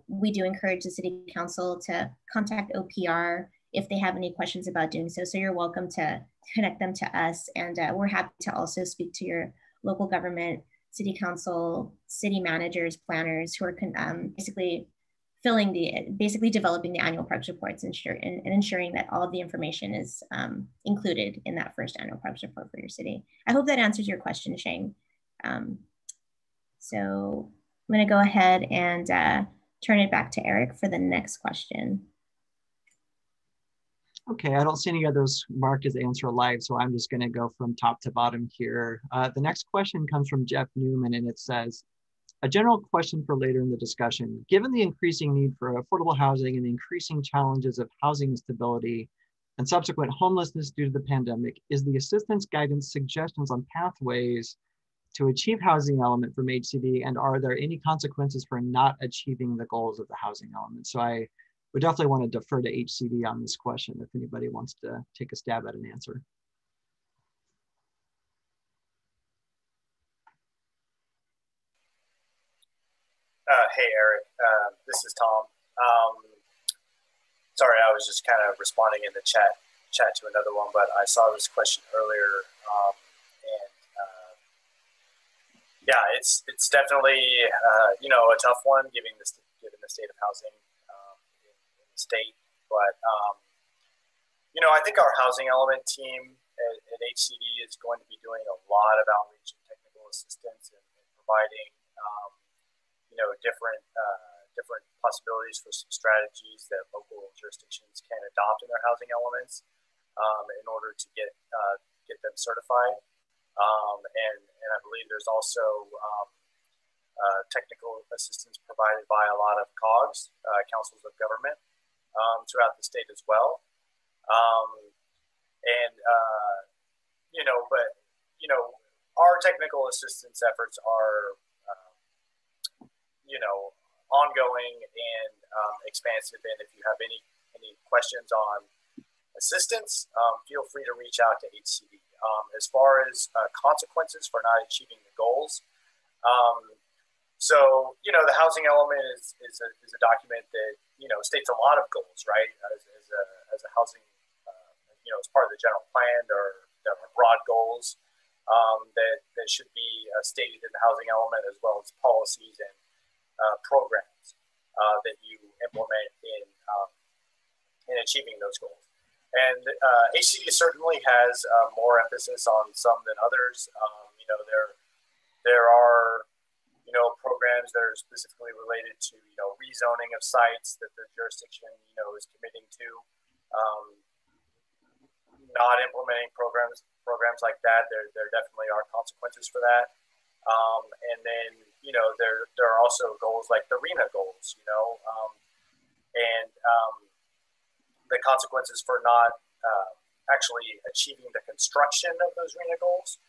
we do encourage the city council to contact OPR if they have any questions about doing so. So you're welcome to connect them to us. And we're happy to also speak to your local government, city council, city managers, planners who are basically developing the annual progress reports and ensuring that all of the information is included in that first annual progress report for your city. I hope that answers your question, Shane. So I'm going to go ahead and turn it back to Eric for the next question. Okay, I don't see any others marked as answer live, so I'm just going to go from top to bottom here. The next question comes from Jeff Newman, and it says, a general question for later in the discussion. Given the increasing need for affordable housing and the increasing challenges of housing instability and subsequent homelessness due to the pandemic, is the assistance guidance suggestions on pathways to achieve housing element from HCD, and are there any consequences for not achieving the goals of the housing element? So I would definitely want to defer to HCD on this question if anybody wants to take a stab at an answer. Hey, Eric, this is Tom. Sorry, I was just kind of responding in the chat to another one, but I saw this question earlier, yeah, it's definitely a tough one given the state of housing in the state. But I think our housing element team at HCD is going to be doing a lot of outreach and technical assistance and providing different possibilities for some strategies that local jurisdictions can adopt in their housing elements in order to get them certified. And I believe there's also technical assistance provided by a lot of COGs, councils of government, throughout the state as well. Our technical assistance efforts are, ongoing and expansive. And if you have any questions on assistance, feel free to reach out to HCD. As far as consequences for not achieving the goals, the housing element is a document that states a lot of goals, right? As a housing, as part of the general plan, there are broad goals that should be stated in the housing element, as well as policies and programs that you implement in achieving those goals. And HCD certainly has more emphasis on some than others. There are programs that are specifically related to rezoning of sites that the jurisdiction is committing to. Not implementing programs like that, there definitely are consequences for that. And then there are also goals like the RENA goals, and the consequences for not actually achieving the construction of those RENA goals.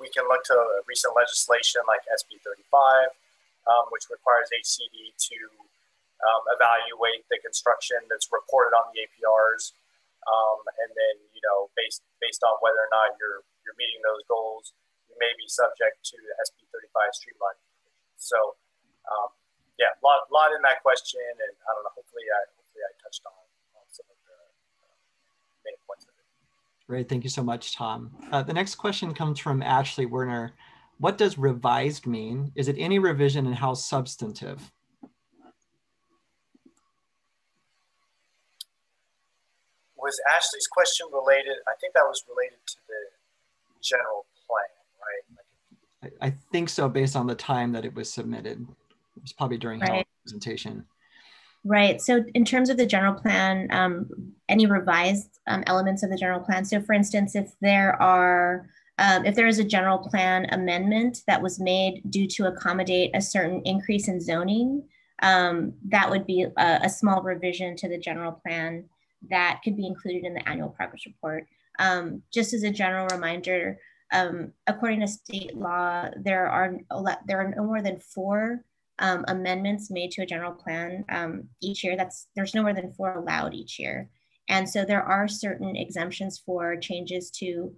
We can look to recent legislation like SB 35 which requires HCD to evaluate the construction that's reported on the APRs, and then based on whether or not you're meeting those goals, you may be subject to the SB 35 streamlining. So yeah, a lot in that question, and I don't know. Hopefully I touched on some of the main points of it. Great, thank you so much, Tom. The next question comes from Ashley Werner. What does revised mean? Is it any revision and how substantive? Was Ashley's question related? I think that was related to the general plan, right? I think so, based on the time that it was submitted. It was probably during Helen's presentation. Right. So in terms of the general plan, any revised elements of the general plan. So for instance, if there is a general plan amendment that was made due to accommodate a certain increase in zoning, that would be a small revision to the general plan that could be included in the annual progress report. Just as a general reminder, according to state law, there are no more than 4 amendments made to a general plan each year. There's no more than 4 allowed each year. And so there are certain exemptions for changes to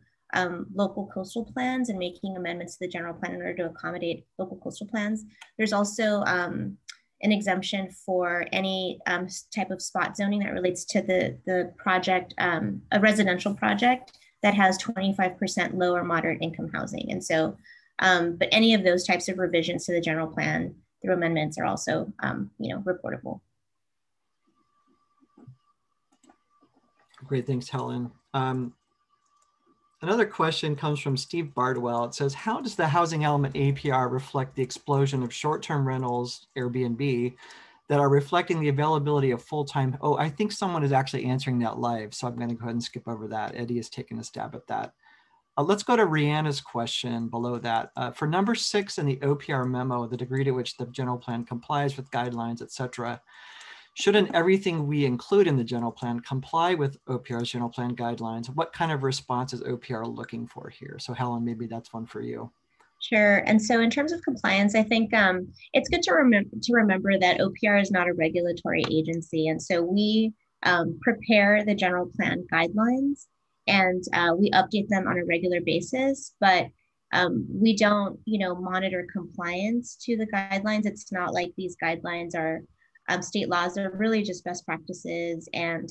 local coastal plans and making amendments to the general plan in order to accommodate local coastal plans. There's also an exemption for any type of spot zoning that relates to the project, a residential project that has 25% low or moderate income housing. And so, but any of those types of revisions to the general plan through amendments are also, reportable. Great, thanks, Helen. Another question comes from Steve Bardwell. It says, how does the housing element APR reflect the explosion of short-term rentals, Airbnb, that are reflecting the availability of full-time? Oh, I think someone is actually answering that live, so I'm going to go ahead and skip over that. Eddie has taken a stab at that. Let's go to Rihanna's question below that. For number 6 in the OPR memo, the degree to which the general plan complies with guidelines, et cetera, shouldn't everything we include in the general plan comply with OPR's general plan guidelines? What kind of response is OPR looking for here? So Helen, maybe that's one for you. Sure. And so in terms of compliance, I think it's good to remember that OPR is not a regulatory agency. And so we prepare the general plan guidelines and we update them on a regular basis, but we don't, monitor compliance to the guidelines. It's not like these guidelines are state laws. Are really just best practices and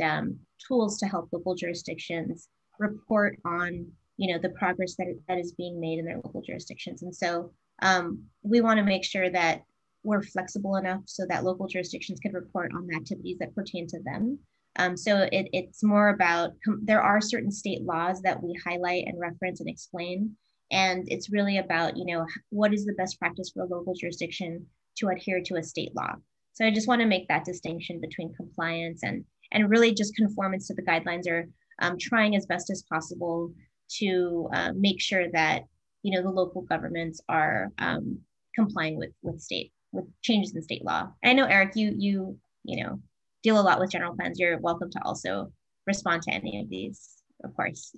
tools to help local jurisdictions report on, the progress that is being made in their local jurisdictions. And so we want to make sure that we're flexible enough so that local jurisdictions can report on the activities that pertain to them. So it's more about, there are certain state laws that we highlight and reference and explain. And it's really about, what is the best practice for a local jurisdiction to adhere to a state law. So I just want to make that distinction between compliance and really just conformance to the guidelines, or trying as best as possible to make sure that, the local governments are complying with changes in state law. And I know, Eric, you deal a lot with general plans. You're welcome to also respond to any of these, of course.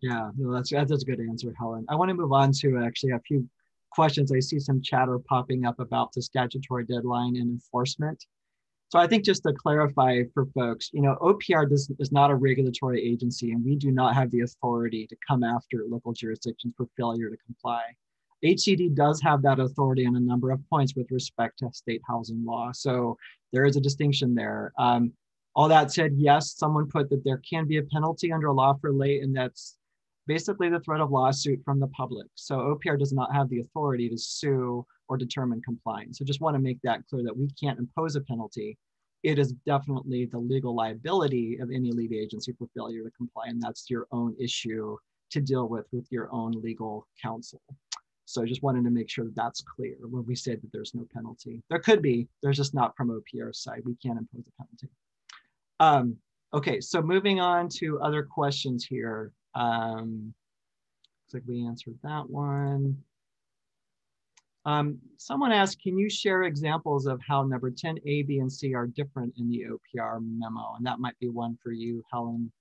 Yeah, no, that's a good answer, Helen. I want to move on to actually a few questions. I see some chatter popping up about the statutory deadline and enforcement. So I think just to clarify for folks, OPR is not a regulatory agency, and we do not have the authority to come after local jurisdictions for failure to comply. HCD does have that authority on a number of points with respect to state housing law. So there is a distinction there. All that said, yes, someone put that there can be a penalty under law for late, and that's basically the threat of lawsuit from the public. So OPR does not have the authority to sue or determine compliance. So just want to make that clear that we can't impose a penalty. It is definitely the legal liability of any lead agency for failure to comply, and that's your own issue to deal with your own legal counsel. So I just wanted to make sure that that's clear when we say that there's no penalty. There could be, there's just not from OPR's side. We can't impose a penalty. Okay, so moving on to other questions here. Looks like we answered that one. Someone asked, can you share examples of how number 10, A, B, and C are different in the OPR memo? And that might be one for you, Helen.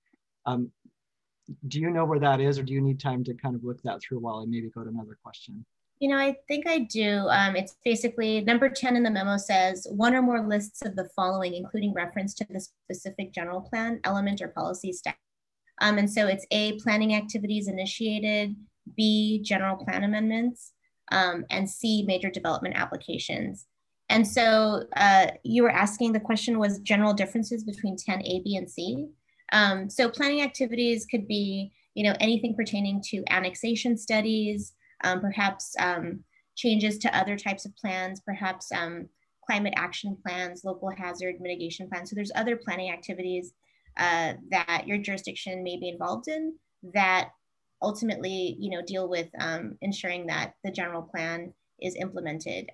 Do you know where that is, or do you need time to kind of look that through while I maybe go to another question? You know, I think I do. It's basically number 10 in the memo says one or more lists of the following, including reference to the specific general plan, element, or policy status. And so it's A, planning activities initiated, B, general plan amendments, and C, major development applications. And so you were asking, the question was general differences between 10A, B, and C. So planning activities could be, you know, anything pertaining to annexation studies, perhaps changes to other types of plans, perhaps climate action plans, local hazard mitigation plans. So there's other planning activities that your jurisdiction may be involved in that ultimately, you know, deal with ensuring that the general plan is implemented.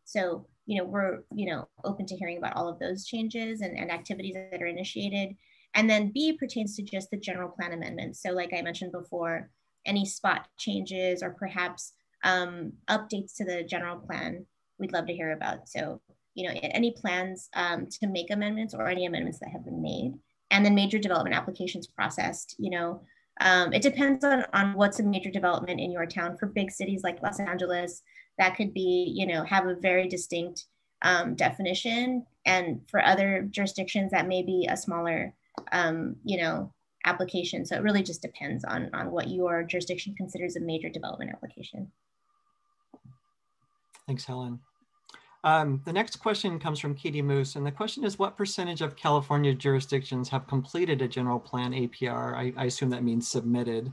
So, you know, we're, you know, open to hearing about all of those changes and activities that are initiated. And then B pertains to just the general plan amendments. So like I mentioned before, any spot changes or perhaps updates to the general plan, we'd love to hear about. So, you know, any plans to make amendments or any amendments that have been made. And then major development applications processed, you know, it depends on what's a major development in your town. For big cities like Los Angeles, that could be, you know, have a very distinct definition. And for other jurisdictions, that may be a smaller, you know, application. So it really just depends on what your jurisdiction considers a major development application. Thanks, Helen. The next question comes from Katie Moose, and the question is, what percentage of California jurisdictions have completed a general plan APR? I assume that means submitted,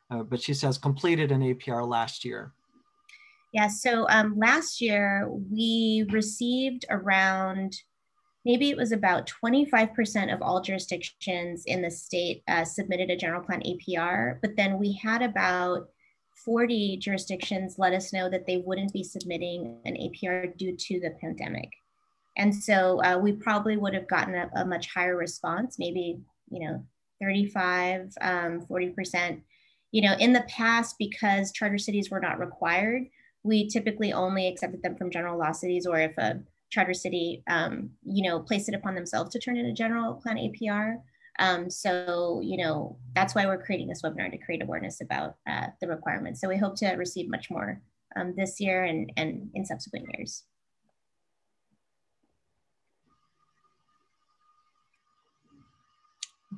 but she says completed an APR last year. Yeah, so last year we received around, maybe it was about 25% of all jurisdictions in the state submitted a general plan APR, but then we had about 40 jurisdictions let us know that they wouldn't be submitting an APR due to the pandemic. And so we probably would have gotten a much higher response, maybe, you know, 35, 40%. You know, in the past, because charter cities were not required, we typically only accepted them from general law cities, or if a charter city, you know, placed it upon themselves to turn in a general plan APR. So, you know, that's why we're creating this webinar, to create awareness about the requirements. So we hope to receive much more this year and in subsequent years.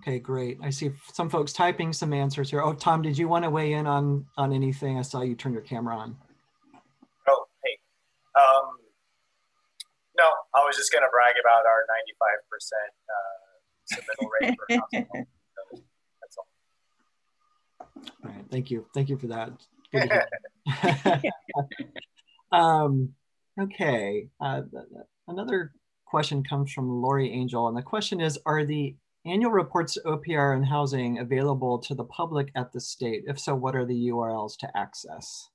Okay, great. I see some folks typing some answers here. Oh, Tom, did you want to weigh in on anything? I saw you turn your camera on. Oh, hey. No, I was just going to brag about our 95% submittal rate for housing. That's all. All right, thank you. Thank you for that. Good to hear. Okay, another question comes from Lori Angel, and the question is, are the annual reports OPR and housing available to the public at the state? If so, what are the URLs to access?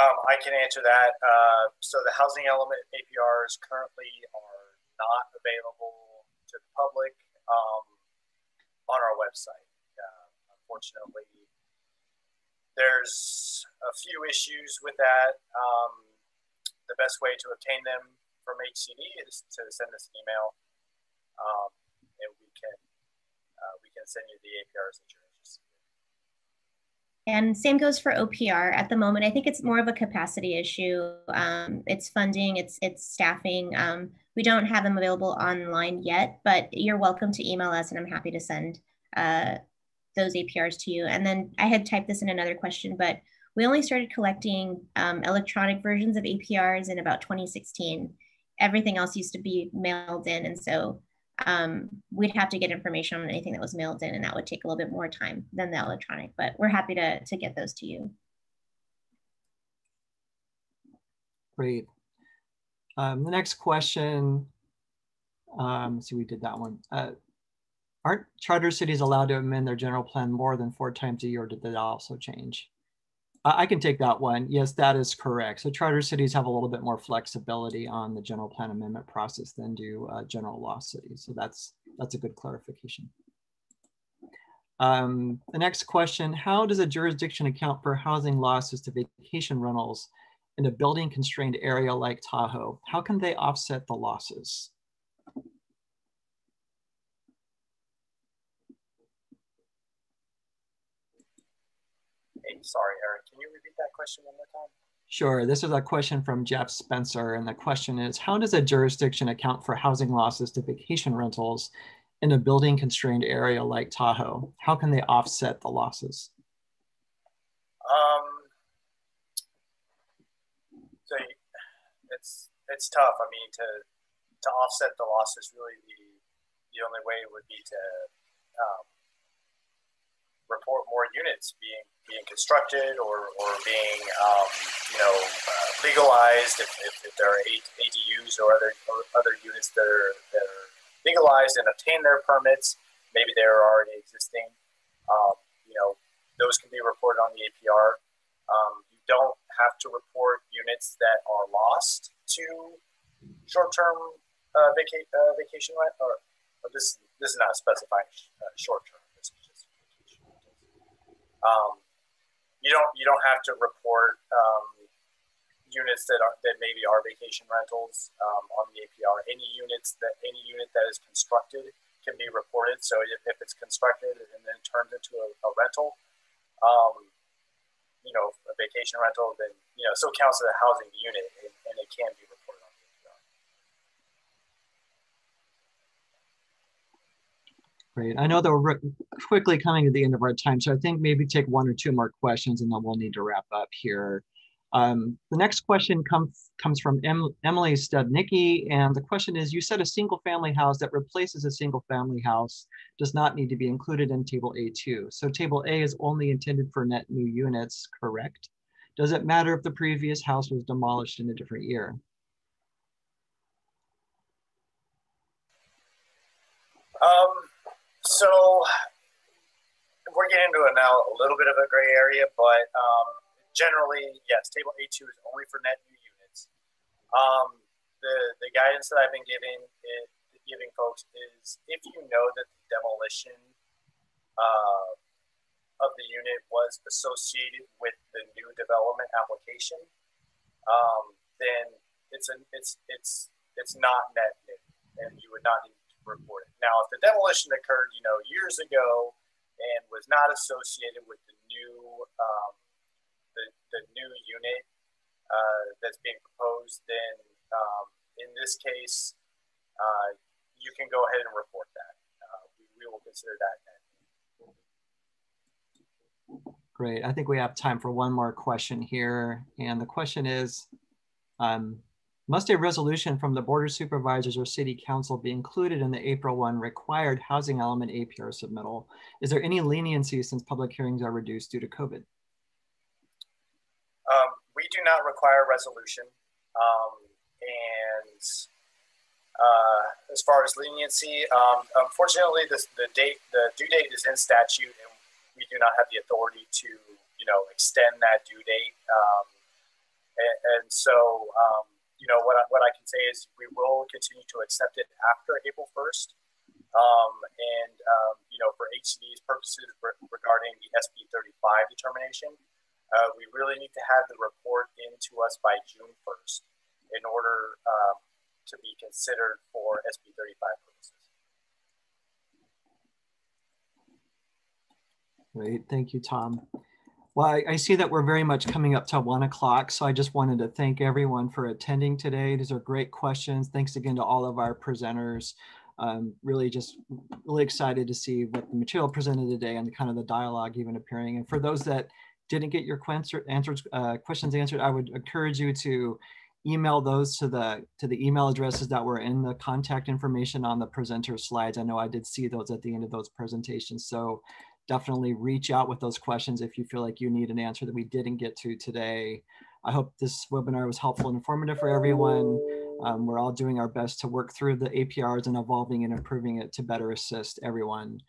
I can answer that. So the housing element APRs currently are not available to the public on our website. Unfortunately, there's a few issues with that. The best way to obtain them from HCD is to send us an email, and we can send you the APRs that you're interested in. And same goes for OPR. At the moment, I think it's more of a capacity issue. It's funding, it's staffing. We don't have them available online yet, but you're welcome to email us, and I'm happy to send those APRs to you. And then I had typed this in another question, but we only started collecting electronic versions of APRs in about 2016. Everything else used to be mailed in, and so we'd have to get information on anything that was mailed in, and that would take a little bit more time than the electronic, but we're happy to get those to you. Great. The next question, let's see, we did that one. Aren't charter cities allowed to amend their general plan more than 4 times a year? Did that also change? I can take that one. Yes, that is correct. So charter cities have a little bit more flexibility on the general plan amendment process than do general law cities. So that's a good clarification. The next question, how does a jurisdiction account for housing losses to vacation rentals in a building constrained area like Tahoe? How can they offset the losses? Sorry, Eric, can you repeat that question one more time? Sure. This is a question from Jeff Spencer. And the question is, how does a jurisdiction account for housing losses to vacation rentals in a building constrained area like Tahoe? How can they offset the losses? So it's tough. I mean, to offset the losses, really the only way would be to report more units being constructed or being legalized if there are ADUs or other units that are legalized and obtain their permits. Maybe they're already existing. Those can be reported on the APR. You don't have to report units that are lost to short-term vacation rent, or this is not specifying short-term. This is just vacation rentals. You don't have to report units that maybe are vacation rentals on the APR. Any unit that is constructed can be reported. So if it's constructed and then turned into a rental, a vacation rental, then still counts as a housing unit, and it can be reported on the APR. Great. I know that we're quickly coming to the end of our time, so I think maybe take one or two more questions, and then we'll need to wrap up here. The next question comes from Emily Studnicki, and the question is, you said a single-family house that replaces a single-family house does not need to be included in Table A2. So Table A is only intended for net new units, correct? Does it matter if the previous house was demolished in a different year? So we're getting into now a little bit of a gray area, but generally, yes, Table A2 is only for net new units. The guidance that I've been giving folks is, if you know that the demolition of the unit was associated with the new development application, then it's not net new, and you would not need to report it. Now, if the demolition occurred, years ago and was not associated with the new the new unit that's being proposed, then in this case, you can go ahead and report that. We will consider that net. Great. I think we have time for one more question here. And the question is, must a resolution from the Board of Supervisors or City Council be included in the April 1 required housing element APR submittal? Is there any leniency since public hearings are reduced due to COVID? We do not require a resolution. And as far as leniency, unfortunately, the due date is in statute, and we do not have the authority to, extend that due date. And so, what I can say is we will continue to accept it after April 1st. For HCD's purposes regarding the SB 35 determination, we really need to have the report into us by June 1st in order to be considered for SB 35 purposes. Great, thank you, Tom. Well, I see that we're very much coming up to 1 o'clock, so I just wanted to thank everyone for attending today. These are great questions. Thanks again to all of our presenters. Really excited to see what the material presented today and kind of the dialogue even appearing. And for those that didn't get your questions answered, I would encourage you to email those to the email addresses that were in the contact information on the presenter slides. I know I did see those at the end of those presentations. So definitely reach out with those questions if you feel like you need an answer that we didn't get to today. I hope this webinar was helpful and informative for everyone. We're all doing our best to work through the APRs and evolving and improving it to better assist everyone.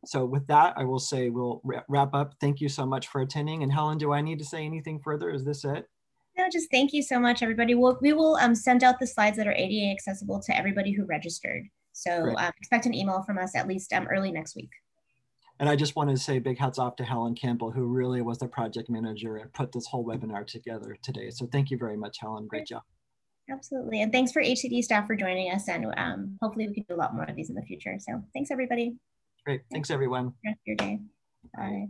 So with that, I will say we'll wrap up. Thank you so much for attending. And Helen, do I need to say anything further? Is this it? No, just thank you so much, everybody. We will send out the slides that are ADA accessible to everybody who registered. So expect an email from us at least early next week. And I just wanted to say big hats off to Helen Campbell, who really was the project manager and put this whole webinar together today. So thank you very much, Helen. Great job. Absolutely. And thanks for HCD staff for joining us. And hopefully we can do a lot more of these in the future. So thanks, everybody. Great. Thanks, everyone. Rest of your day. Bye.